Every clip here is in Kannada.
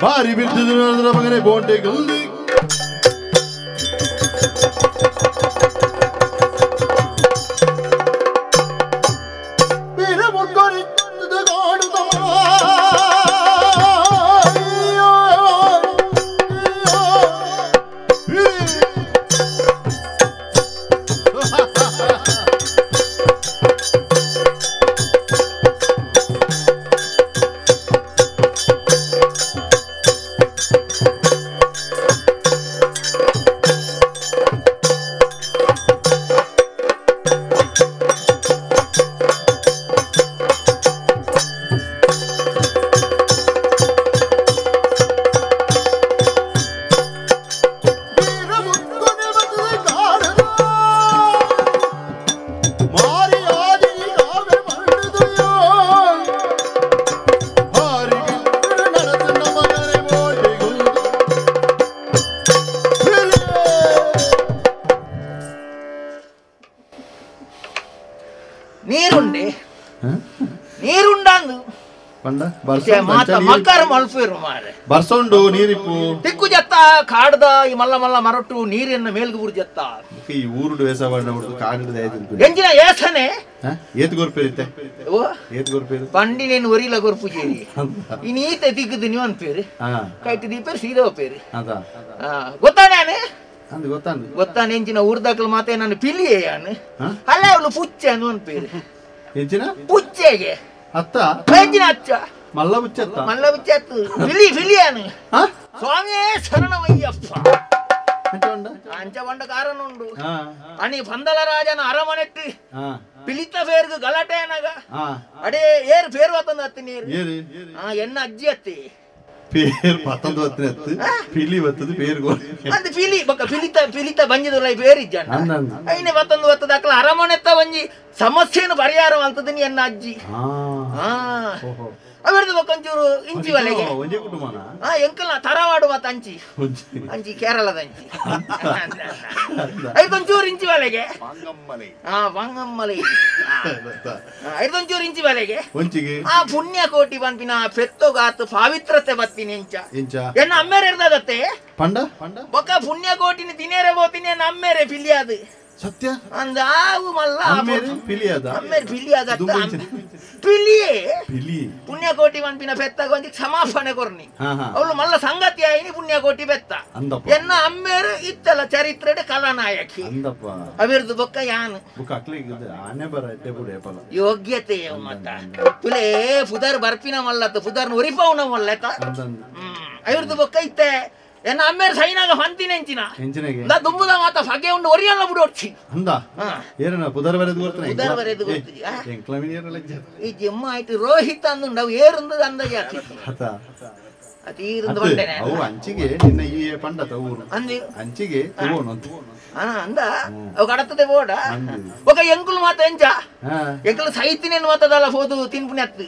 ಬಾರಿ ಬಿಡ್ತಿದ್ರು ಮಗನೇ ಬೋಂಟೆ ಗಲ್ಲಿ ಬರ್ಸೊಂಡು ನೀರಿಪ್ಪು ತಿಕ್ಕು ಜತ್ತ ಕಾಡ್ದ ಈ ಮಲ್ಲ ಮಲ್ಲ ಮರಟ್ಟು ನೀರನ್ನ ಮೇಲ್ಗೆ ಬುರ್ ಜತ್ತ ಈ ಊರುಡು ಬೇಸ ಮಾಡ್ಬಿಟ್ಟು ಕಾಡಿದ ಎಂಜಿನ ಏಸನೆ ಏತ್ ಗೊರ್ಪೇರಿತ್ತೆ ಏತ್ ಗೊರ್ಪೇರು ಪಂಡಿ ನೀನು ಒರಿಲ ಗೊರ್ಪುಜೇರಿ ಈ ನೀತೆ ತಿಕ್ಕದು ನೀವು ಅನ್ಪೇರು ಕೈಟ್ ದೀಪೇರು ಸೀದಾ ಪೇರು ಗೊತ್ತಾನೆ ಅಂದ್ ಗೊತ್ತಾನೆ ಗೊತ್ತಾನೆ ಎಂಚಿನ ಊರ್ದಾಕಲು ಮಾತೆ ನಾನು ಪಿಲಿಯೇ ಯಾನು ಅಲ್ಲ ಅವಳು ಪುಚ್ಚ ಅನ್ನು ಅನ್ಪೇರು ಎಂಚಿನ ಪುಚ್ಚೆಗೆ ಅತ್ತ ಎಂಚಿನ ಅಚ್ಚ ಮಲ್ಲ ಬುಚ್ಚತ್ತ ಮಲ್ಲ ಬುಚ್ಚತ್ತು ಫಿಲಿ ಫಿಲಿಯಾನು ಸ್ವಾಮಿಯೇ ಶರಣಮಯ್ಯಪ್ಪ ಅಂಚ ಬಂಡ ಕಾರಣ ಉಂಡು ಅಣಿ ಪಂದಲ ರಾಜನ ಅರಮನೆಟ್ಟು ಪಿಲಿತ ಪೇರ್ಗು ಗಲಾಟೆ ಏನಗ ಅಡೇ ಏರು ಪೇರು ವತ್ತಂದು ಹತ್ತಿ ನೀರು ಎನ್ನ ಅಜ್ಜಿ ಹತ್ತಿ പേര് 19 ഫിലി വത്തത് പേര് അത് ഫിലി ബക്ക ഫിലിത്ത ಬಂಜಿದಲ್ಲ പേര് ಇಜ್ಜಣ್ಣ ಐನೆ 19 ದಕ್ಕಲ ಅರಮನೆತ್ತ ಒಂಜಿ ಸಮಸ್ಯೆನ ಪರಿಹಾರ ಮಾಡ್ತದನಿ ಎನ್ನ ಅಜ್ಜಿ ಅವರದು ಬಕ್ಕಂಚೂರು ಇಂಚಿ ವಲೆಗೆ ಒಂಜೆ ಕುಟುಂಬನ ಎಂಕಲ್ನ ತರವಾಡು ಮತ್ತ ಅಂಚಿ ಅಂಚಿ ಕೇರಳದ ಅಂಚಿ ಐದೊಂಚೂರು ಇಂಚಿ ವಲೆಗೆ ಬಂಗಮ್ಮಲೆ ಐದೊಂಚೂರು ಇಂಚಿ ವಲೆಗೆ ಪುಣ್ಯ ಕೋಟಿ ಪನ್ಪಿನ ಪೆತ್ತೋಗಾತು ಪಾವಿತ್ರತೆ ಬತ್ತೀನಿ ಇಂಚ ಎನ್ನ ಅಮ್ಮೇರೆ ಇರ್ದದತ್ತೆ ಪಂಡ ಬೊಕ್ಕ ಪುಣ್ಯ ಕೋಟಿನಿ ತಿನೇರೆ ಬೋತೀನಿ ಎನ್ನ ಅಮ್ಮೇರೆ ಪಿಲಿಯಾದು ಸತ್ಯ ಅಂದ ಆವು ಮಲ್ಲ ಅಮ್ಮೇರೆ ಪಿಲಿಯಾದ ಅಮ್ಮೇರೆ ಪಿಲಿಯಾಗತ್ತ ಪಿಲಿಯೇ ಪುಣ್ಯಕೋಟಿ ಪನ್ಪಿನ ಪೆತ್ತಗ ಒಂಜಿ ಕ್ಷಮಾಪಣೆ ಕೊರ್ನಿ ಅವಳು ಮಲ್ಲ ಸಂಗತಿ ಆಯ್ನಿ ಪುಣ್ಯಕೋಟಿ ಬೆತ್ತ ಎನ್ನ ಅಮ್ಮೇರು ಇತ್ತಲ್ಲ ಚರಿತ್ರೆಡೆ ಕಲಾನಾಯಕಿ ಅವಿರ್ದು ಬೊಕ್ಕ ಯಾನು ಯೋಗ್ಯತೆ ಮತ್ತ ತುಲೇ ಪುದರ್ ಬರ್ಪಿನ ಮಲ್ಲತ್ತ ಪುದರ್ನ ಒರಿಪವನ ಮಲ್ಲತ ಅವಿರ್ದು ಬೊಕ್ಕ ಇತ್ತೆ ಎನ್ನ ಅಮ್ಮೇರು ಸೈನಾಗ ಹೊಂತಿನ ಎಂಚಿನ ನಾ ದುಂಬುದ ಮಾತ ಫಗೆ ಉಂಡು ಒರಿಯಲ್ಲ ಬಿಡೋಡ್ಸಿ ಅಂದ ಏರನ ಪುದರ್ ಬರೆದು ಗೊತ್ತನೆ ಪುದರ್ ಬರೆದು ಗೊತ್ತಿದಿ ಎಂಕ್ಲಮಿನಿಯರ ಲಜ್ಜ ಈ ಜಮ್ಮ ಆಯ್ತು ರೋಹಿತ್ ಅಂದುಂಡು ಅವು ಏರುಂದು ಅಂದಾಜ ಹಾಕಿತ್ತು ಅತೀರಂದು ಬಂಡೆನೆ ಅವು ಅಂಚಿಗೆ ನಿನ್ನ ಈ ಪಂಡತ ಊರು ಅಂದಿ ಅಂಚಿಗೆ ತಗೋನು ಅಂತ ಅಂದ ಅವು ಕಡತದೆ ಬೋಡ ಒಕ ಎಂಕುಲು ಮಾತ ಎಂಚ ಎಂಕುಲು ಸೈತಿನೇನು ಮಾತದಲ್ಲ ಹೋದು ತಿನ್ಪುನಿ ಹತ್ತು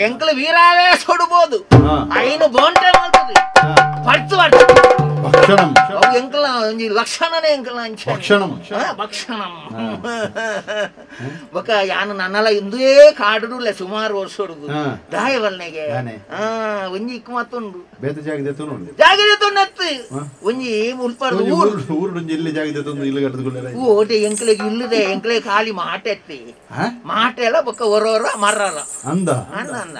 ಎಂಕುಲು ವೀರಾವೇ ಸೊಡುಬೋದು ಐನು ಬೋಂಟೆ ಮಾಡ್ತದೆ ಪಡ್ತು ಭಕ್ಷಣಂ ಅವು ಎಂಕಲ ಒಂಜಿ ಲಕ್ಷಣನೇ ಎಂಕಲ ಅಂಚ ಭಕ್ಷಣಂ ಬೊಕ ಯಾನು ನನ್ನಲ ಇಂದೇ ಕಾಡುಡುಲೆ ಸುಮಾರು ವರ್ಷೋಡುದು ದಾಯವಲ್ನೆಗೆ ಒಂಜಿ ಇಕ್ಕು ಮತ್ತೊಂದು ಬೇತೆ ಜಾಗದೆ ತುನು ಜಾಗದೆ ತುನ್ನತ್ತು ಒಂಜಿ ಮುಲ್ಪರ್ದು ಊರು ಇಲ್ಲಿ ಜಾಗದೆ ತುನು ಇಲ್ಲಿ ಕಟ್ಟದುಕೊಳ್ಳೆ ಓಟೆ ಎಂಕಲೆಗೆ ಇಲ್ಲದೆ ಎಂಕಲೆ ಖಾಲಿ ಮಾಟೆತ್ತಿ ಮಾಟೆ ಎಲ್ಲ ಬೊಕ್ಕ ಹೊರ ಮರಲ್ಲ ಅಂದ ಅಂದ ಅಂದ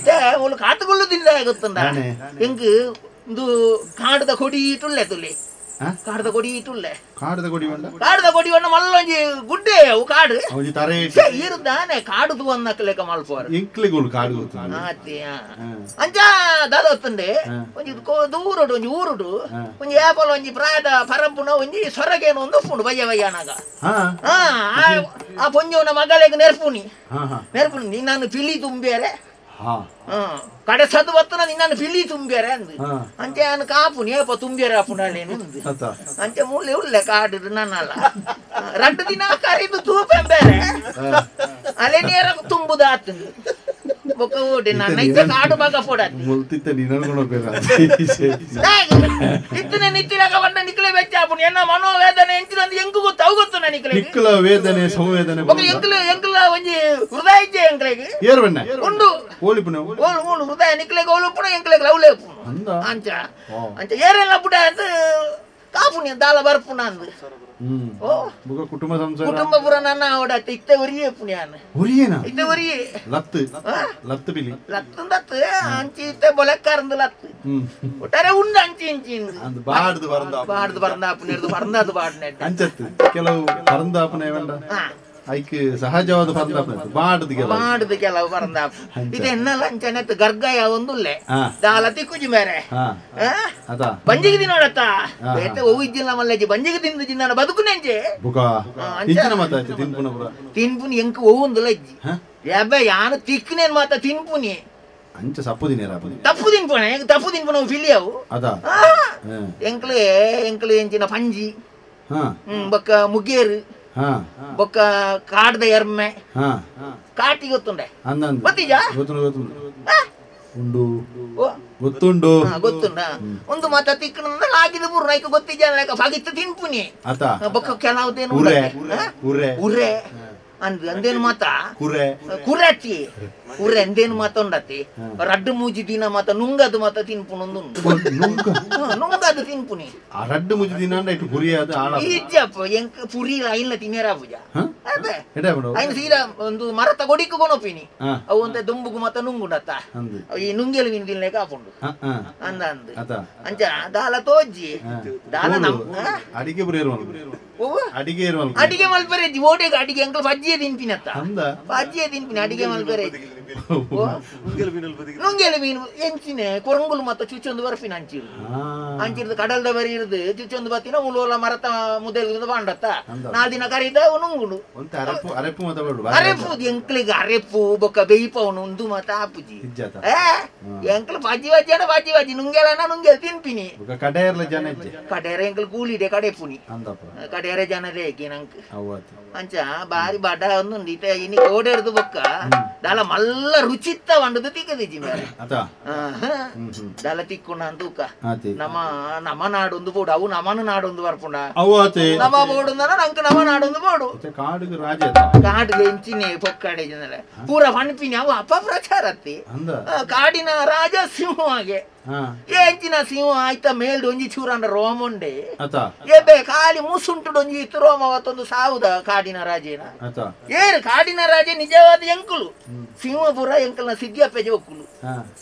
ಇದೇ ಒಂದು ಕಾತುಕೊಳ್ಳುದಿಲ್ಲ ಗೊತ್ತಂದ ಎಂಕ್ ಇದು ಕಾಡದ ಕೊಡಿ ಇಟ್ಟುಳ್ಳೆ ತುಳ್ಳಿ ಕಾಡದ ಕೊಡಿ ಇಟ್ಟುಳ್ಳೆ ಕಾಡದ ಕೊಡಿ ಬಣ್ಣ ಮಲ್ಲೊಂಜಿ ಗುಡ್ಡೆ ಅವು ಕಾಡು ಇರುದಾನೆ ಕಾಡುದು ಅನ್ನಕ್ಕೆ ಲೆಕ್ಕ ಮಲ್ಪೋರು ಕಾಡು ಅಂಚ ದಾದ ಹೊತ್ತಂಡೆ ಒಂಜಿ ದೂರಡು ಒಂಜಿ ಊರುಡು ಒಂಜಿ ಏಪಲ ಒಂಜಿ ಪ್ರಾಯದ ಪರಂಪುನ ಒಂಜಿ ಸೊರಗೇನು ಒಂದು ಉಪ್ಪುಂಡು ಬಯ್ಯನಾಗ ಆ ಪೊಂಜವನ ಮಗಳಿಗೆ ನೆರ್ಪುನಿ ನಾನು ಪಿಲಿ ತುಂಬೇರೆ ಕಡೆ ಸದು ಬತ್ತನ ನಿನ್ನ ಪಿಲಿ ತುಂಬ್ಯಾರೆ ಅಂದು ಅಂಚೆ ನಾನು ಕಾಪು ನೇಪ ತುಂಬ್ಯಾರೆ ಅಪ್ಪುನೇನು ಅಂಚೆ ಮೂಲೆ ಉಳ್ಳೆ ಕಾಡು ನನ್ನಲ್ಲ ರಡ್ಡು ದಿನ ಕರಿದು ತೂಪೆಂಬೇರೆ ಅಲೆ ನೇರ ತುಂಬುದ ಆತಂದು ಬೊಕ್ಕ ಓಡಿ ನನ್ನ ಕಾಡು ಮಗ ಪೋಡ ನಿತ್ತಿನ ನಿತ್ತಿನಾಗ ಬಂದ ನಿಕ್ಲೆ ಬೆಚ್ಚಾಪುನಿ ಎನ್ನ ಮನೋವೇದನೆ ಎಂಚಿನಂದು ಎಂಕು ಗೊತ್ತು ಅವು ಗೊತ್ತು ನಿಕ್ಲೆ ನಿಕ್ಕಲ ವೇದನೆ ಸಂವೇದನೆ ఒక ఎంకులు ఎంకుల ಒಂಜಿ ಹೃದಯ ಇಜ್ಜೆ ಎಂಕ್ಲೆಗೆ ಏರ್ವಣ್ಣ ಉಂಡು ಓಲಿಪುನ ಓಲು ಹೃದಯ ನಿಕ್ಲೆಗೆ ಓಲುಪುನ ಎಂಕ್ಲೆಗೆ ಲವ್ಲೇಪುನ ಅಂದ ಅಂಚ ಅಂಚ ಏರೆಲ್ಲ ಬುಡ ಅಂತ ಕಾಪುನಿ ದಾಲ ಬರ್ಪುನ ಅಂದು ಓ ಬುಗ ಕುಟುಂಬ ಸಂಸಾರ ಕುಟುಂಬ ಪುರ ನನ್ನ ಅವಡ ಇತ್ತೆ ಒರಿಯೇ ಪುಣ್ಯಾನ ಒರಿಯೇನಾ ಇತ್ತೆ ಒರಿಯೇ ಲತ್ತು ಲತ್ತು ಬಿಲಿ ಲತ್ತಂದತ್ತು ಅಂಚಿ ಇತ್ತೆ ಬೊಲೆಕ್ಕಾರಂದು ಲತ್ತು ಒಟ್ಟಾರೆ ಉಂಡು ಅಂಚಿ ಇಂಚಿ ಅಂದ್ ಬಾಡ್ದು ಬಾಡ್ದು ಬರಂದಾಪುನ ಹಿಡಿದು ಬರಂದದು ಬಾಡ್ನೆ ಅಂಚತ್ತು ಕೆಲವು ಪರಂದಾಪನೆ ವೇಂಡ ಐಕ್ ಸಹಜವಾದ ಪರಂದಾಪನೆ ಬಾಡ್ದು ಕೆಲವು ಬರಂದಾಪು ಇದೆನ್ನಲ್ಲ ಅಂಚನೆತ್ತು ಗರ್ಗಯ ಒಂದುಲ್ಲೆ ದಾಲ ತಿಕ್ಕುಜಿ ಮೇರೆ ಅದ ಬಂಜಿಗೆ ದಿನೋಡತ್ತ ಬೇತೆ ಓವು ಇಜ್ಜಿಲ್ಲ ಮಲ್ಲೆಜಿ ಬಂಜಿಗೆ ತಿಂದು ಜಿನ್ನ ಬದುಕುನೆಂಜೆ ಬುಕ ಇಂಚಿನ ಮಾತಾಯ್ತು ತಿನ್ಪುನ ಪುರ ತಿನ್ಪುನಿ ಎಂಕ ಓವುಂದುಲ ಇಜ್ಜಿ ಯಾಬೆ ಯಾನು ತಿಕ್ಕನೇನ್ ಮಾತ ತಿನ್ಪುನಿ ಅಂಚ ಸಪ್ಪುದಿನೇರ ತಪ್ಪು ತಿನ್ಪುನ ಫಿಲಿಯವು ಅದ ಎಂಕ್ಲೆ ಎಂಚಿನ ಪಂಜಿ ಬೊಕ್ಕ ಮುಗೇರು ಬೊಕ್ಕ ಕಾಡ್ದ ಎರ್ಮೆ ಕಾಟಿ ಗೊತ್ತುಂಡೆ ಗೊತ್ತಿಜಾ ಉಂಡು ಗೊತ್ತುಂಡು ಗೊತ್ತುಂಡ ಒಂದು ಮಾತ ತಿಕ್ಕನ ಆಗಿದ ಬುರ್ ನೈಕ ಗೊತ್ತಿಜ ಬಗಿತ್ತು ತಿನ್ಪುನಿ ಬೊಕ್ಕ ಕೆಲವುದೇನು ಉರೆ ಅಂದೇನು ಮಾತ ಕುರಟಿ ಕುರೆ ಎಂದೇನು ಮಾತ ಉಂಡತಿ ರಡ್ಡು ಮೂಜಿ ದಿನ ಮಾತ ನುಂಗದು ಮಾತ ತಿನ್ಪುನೊಂದು ನುಂಗದು ತಿನ್ಪುನಿ ರಡ್ಡು ಮೂಜಿ ದಿನ ಇಟ್ಟು ಪುರಿ ಅದು ಇಜ್ಜಪ್ಪ ಎಂಕ ಪುರಿ ಐನ್ಲ ತಿನ್ನೇರ ಪೂಜ ಅದೇ ಐನ್ ಸೀದಾ ಒಂದು ಮರತ ಗೊಡಿಕು ಕೊನೊಪಿನಿ ಅವು ಅಂತ ದುಂಬುಗು ಮಾತ ನುಂಗುಂಡತ್ತ ಈ ನುಂಗೆಲು ವಿನ್ ದಿನ ಕಾಪುಂಡು ಅಂದ ಅಂದ ಅಂಚ ದಾಲ ತೋಜ್ಜಿ ದಾಲ ಅಡಿಗೆ ಪುರಿ ಅಡಿಗೆ ಮಲ್ಪರೆ ಓಟೆಗೆ ಅಡಿಗೆ ಎಂಕಲ್ ಬಜ್ಜಿಯೇ ತಿನ್ಪಿನತ್ತ ಬಜ್ಜಿಯೇ ತಿನ್ಪಿನಿ ಅಡಿಗೆ ಮಲ್ಪರೆ ನುಂಗೆಲು ಮೀನು ಎಂಚಿನೆ ಕೊರಂಗುಲು ಮತ್ತ ಚುಚ್ಚೊಂದು ಬರ್ಪಿನ ಅಂಚಿರ್ದು ಕಡಲ್ದ ಬರಿ ಇರ್ದು ಚುಚ್ಚೊಂದು ಬತ್ತಿನ ಉಲೋಲ ಮರತ ಮುದೆಲ್ ಬಾಂಡತ್ತ ನಾದಿನ ಕರೀದ ನುಂಗುಡು ಅರೆಪು ಎಂಕ್ಲಿಗೆ ಅರೆಪು ಬೊಕ್ಕ ಬೇಯಿಪವನು ಒಂದು ಮತ ಆಪುಜಿ ಎಂಕ್ಲು ಬಜ್ಜಿ ನುಂಗೆಲನ ನುಂಗೆಲ್ ತಿನ್ಪಿನಿ ಕಡೇರ ಎಂಕ್ಲು ಕೂಲಿಡೆ ಕಡೆಪುನಿ ಕಡೇರ ಜನರೇ ನಂಕ್ ಅಂಚ ಬಾರಿ ಬಡ ಒಂದು ಇನಿ ಕೋಡೆರ್ದು ಬೊಕ್ಕ ದಾಲ ಮಲ್ಲ ರುಚಿತ್ತ వండದು ತಿಕ್ಕದಿಜಿ ಮೇರೆ ದಾಲ ತಿಕ್ಕುಣ ಅಂತೂಕ ನಮ್ಮ ನಾಡೊಂದು ಬೋಡು ಅವು ನಮ್ಮನ ನಾಡೊಂದು ಬರ್ಪುಂಡ ನಮ್ಮ ಬೋಡುಂದನ ನಂಗೆ ನಮ್ಮ ನಾಡೊಂದು ಬೋಡು ಕಾಡಿಗೆ ಎಂಚಿನೆ ಪೊಕ್ಕಡೆ ಜನರ ಪೂರ ಪಣಿಪಿನಿ ಅವು ಅಪಪ್ರಚಾರತ್ತಿ ಕಾಡಿನ ರಾಜ ಸಿಂಹಗೆ ಎಂಚಿನ ಸಿಂಹ ಆಯ್ತ ಮೇಲ್ದು ಒಂಜಿ ಚೂರಂಡ ರೋಮುಂಡೆ ಎಬ್ಬೆ ಖಾಲಿ ಮುಸುಂಟು ಒಂಜಿ ಇತ್ತು ರೋಮ ಅವತ್ತೊಂದು ಸಾವುದ ಕಾಡಿನ ರಾಜೇನ ಏರು ಕಾಡಿನ ರಾಜೆ ನಿಜವಾದ ಎಂಕುಲು ಸಿಂಹಪುರ ಎಂಕಲ್ನ ಸಿದ್ದಿಯಪ್ಪೆಜೆ ಒಕ್ಕುಲು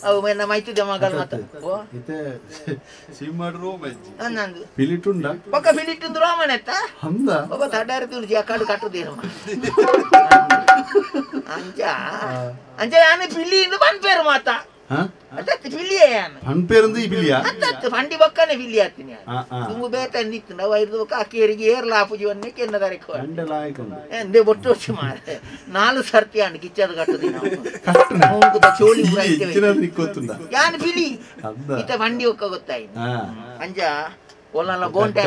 ಅವು ನನ್ನ ಮೈತಿದ್ದೆ ಮಗಳ ಮತ ಪಕ್ಕ ಫಿಲಿಟುಂದು ರೋಮನೆತ್ತ ಒಬ್ಬ ತಡ್ಡಾರ ತುಳಿಸಿ ಆ ಕಾಡು ಕಟ್ಟುದೇರ ಅಂಚ ಅಂಚ ಯಾನೆ ಪಿಲ್ಲಿಯಿಂದ ಬಂದ್ಪೇರು ಮಾತ ಫಂಡಿ ಬೊಕ್ಕನೆ ಫಿಲ್ಲಿ ಆತೀನಿ ತುಂಬು ಬೇತ ನಿತ್ತು ನಾವು ಐದು ಅಕ್ಕೇರಿಗೆ ಏರ್ಲ ಆಪುಜಿ ಒನ್ನೆ ಕೆನ್ನದಾರೆ ಎಂದೇ ಬೊಟ್ಟು ವರ್ಷ ಮಾರೆ 4 ಸರ್ತಿ ಅಂಡ್ ಕಿಚ್ಚದ ಕಟ್ಟುದಿ ನಾವು ಚೋಳಿ ಯಾನ್ ಫಿಲಿ ಇತ್ತ ಫಂಡಿ ಒಕ್ಕ ಗೊತ್ತಾಯ್ತು ಅಂಜ ಒಲ್ಲ ಗೋಂಟೆ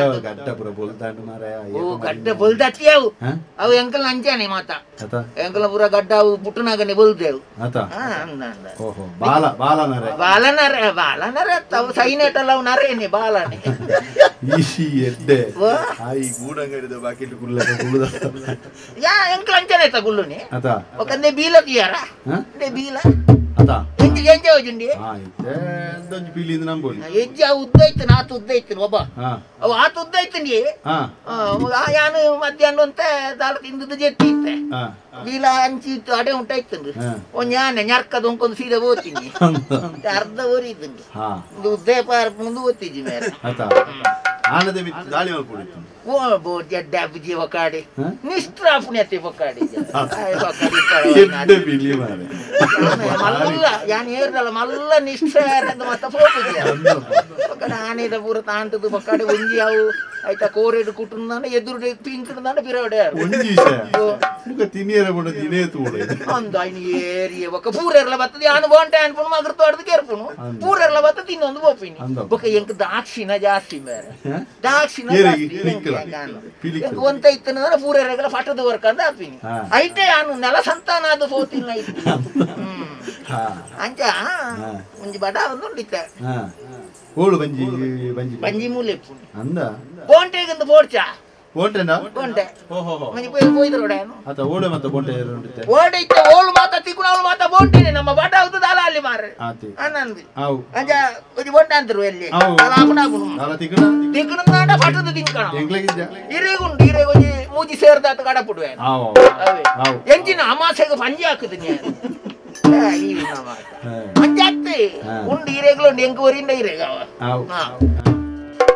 ಗಡ್ಡ ಬೊಲ್ದತ್ತಿ ಅವು ಎಂಕಲ್ ಅಂಚಾನೆ ಮಾತ ಎಂಕಲ ಪೂರ ಗಡ್ಡ ಅವು ಪುಟ್ಟನಾಗನೆ ಬೊಲ್ದೇವು ಬಾಲನರ ಅವು ಸೈನೆಟ್ ಅಲ್ಲ ಅವು ನರೇನೆ ಬಾಲನೆ ಯಾ ಎಂಕಲ್ ಅಂಚಾನೆ ಆಯ್ತಾ ಗುಳ್ಳುನಿ ಒಕ್ಕಂದೆ ಬೀಲ ತೀಯಾರ ಬೀಲ ಎಂಜ ಹೋಜುಂಡಿ ಹೆಜ್ಜ ಉದ್ದ ಇತ್ತು ನಾತು ಉದ್ದ ಇತ್ತು ಒಬ್ಬ ಅವು ಆತು ಉದ್ದ ಇತ್ತು ಯಾನು ಮಧ್ಯಾಹ್ನ ಅಂತ ದಾಲ ತಿಂದದ್ದು ಜೆತ್ತಿ ಇತ್ತೆ ಬೀಲ ಅಂಚಿ ಇತ್ತು ಅಡೆ ಉಂಟ ಇತ್ತು ಒಂದ್ ಯಾನೆ ñರ್ಕದ ಒಂಕೊಂದು ಸೀದಾ ಓದ್ತೀನಿ ಅರ್ಧ ಓರಿ ಇದ್ದು ಉದ್ದೇ ಪಾರ ಮುಂದೆ ಓದ್ತಿದ್ವಿ ಮೇಲೆ ಓ ಬೋ ಜಡ್ಡ ಬುಜಿ ಒಕ್ಕಾಡಿ ನಿಷ್ಟ್ರಾಪುಣ್ಯತೆ ಒಕ್ಕಾಡಿ ಮಲ್ಲ ಯಾನ್ ಏರ್ದಲ್ಲ ಮಲ್ಲ ನಿಷ್ಠ ಮತ್ತ ಪೋಪುಜಿ ಒಕ್ಕಡೆ ಆನೆದ ಪೂರ ತಾಂಟದು ಒಕ್ಕಾಡಿ ಒಂಜಿ ಅವು ಆಯ್ತಾ ಕೋರೆಡು ಕುಟುಂಬ ಎದುರು ಪಿಂಕಡ ಪಿರವಡೆ ಒಂದು ಐನು ಏರಿಯ ಒಕ್ಕ ಪೂರೆರ್ಲ ಬತ್ತದ ಯಾನು ಬೋಂಟೆ ಅನ್ಪುಣು ಮಗರ್ ತೋಟದ ಕೆರ್ಪುಣು ಪೂರೆರ್ಲ ಬತ್ತ ತಿನ್ನೊಂದು ಬೋಪಿನಿ ಬೊಕ್ಕ ಎಂಕ್ ದಾಕ್ಷಿಣ ಜಾಸ್ತಿ ಬೇರೆ ದಾಕ್ಷಿಣ ಒಂತ ಇತ್ತಂದ್ರೆ ಪೂರೆರ್ಲ ಪಟ್ಟದ ವರ್ಕ್ ಅಂತ ಹಾಪಿನಿ ಐತೆ ಯಾನು ನೆಲ ಸಂತಾನ ಅದು ಹೋತಿಲ್ಲ ಇತ್ತು ಅಂಚ ಒಂಜಿ ಬಡ ಒಂದು ಉಂಡಿತ್ತ ಓಳು ಬಂಜಿ ಬಂಜಿ ಬಂಜಿ ಮೂಲೆ ಅಂದ ಬೋಂಟೆಗಿಂದು ಪೋಡ್ಚಾ ಬೋಂಟೆನಾ ಬೋಂಟೆ ಓಹೋ ಮಂಜಿ ಪೋಯ್ದ್ರೋಡೇನು ಆತ ಓಳು ಮತ್ತೆ ಬೋಂಟೆ ಇರುತ್ತೆ ಓಡೆ ಇತ್ತ ಓಳು ಮಾತ ತಿಕ್ಕುಣವಳು ಮಾತ ಬೋಂಟೇನೆ ನಮ್ಮ ಬಟ ಹೌದು ದಾಲ ಅಲ್ಲಿ ಮಾರ್ರೆ ಆತಿ ಅನ್ನಂದು ಆವು ಅಂಜ ಒಂದು ಬೊಂಡ ಅಂತರು ಎಲ್ಲಿ ಅವು. ಲಾಪುಣಾಗುನು ದಾಲ ತಿಕ್ಕಣ ತಿಕ್ಕುಣ ನಾಡ ಪಟದ ತಿನ್ಕಣ ಎಂಗ್ಲಾಗಿದ್ದ ಇರೇಗುಂಡು ಇರೇಗ ಒಂಜಿ ಮೂಜಿ ಸೇರ್ದಾತ ಕಡಪುಡುವೆ ಆವು ಅವೇ ಆವು ಎಂಚಿನ ಅಮಾಸೆಗೆ ಪಂಜಿ ಹಾಕುದಿನಿ ಪಂಜಾತ್ತೆ ಹಾ. ಉಂಡು ಇರೇಗ್ಲು ಎಂಕುವರಿಂದ ಇರೇಗ ಅವ ಆವು ಹಾ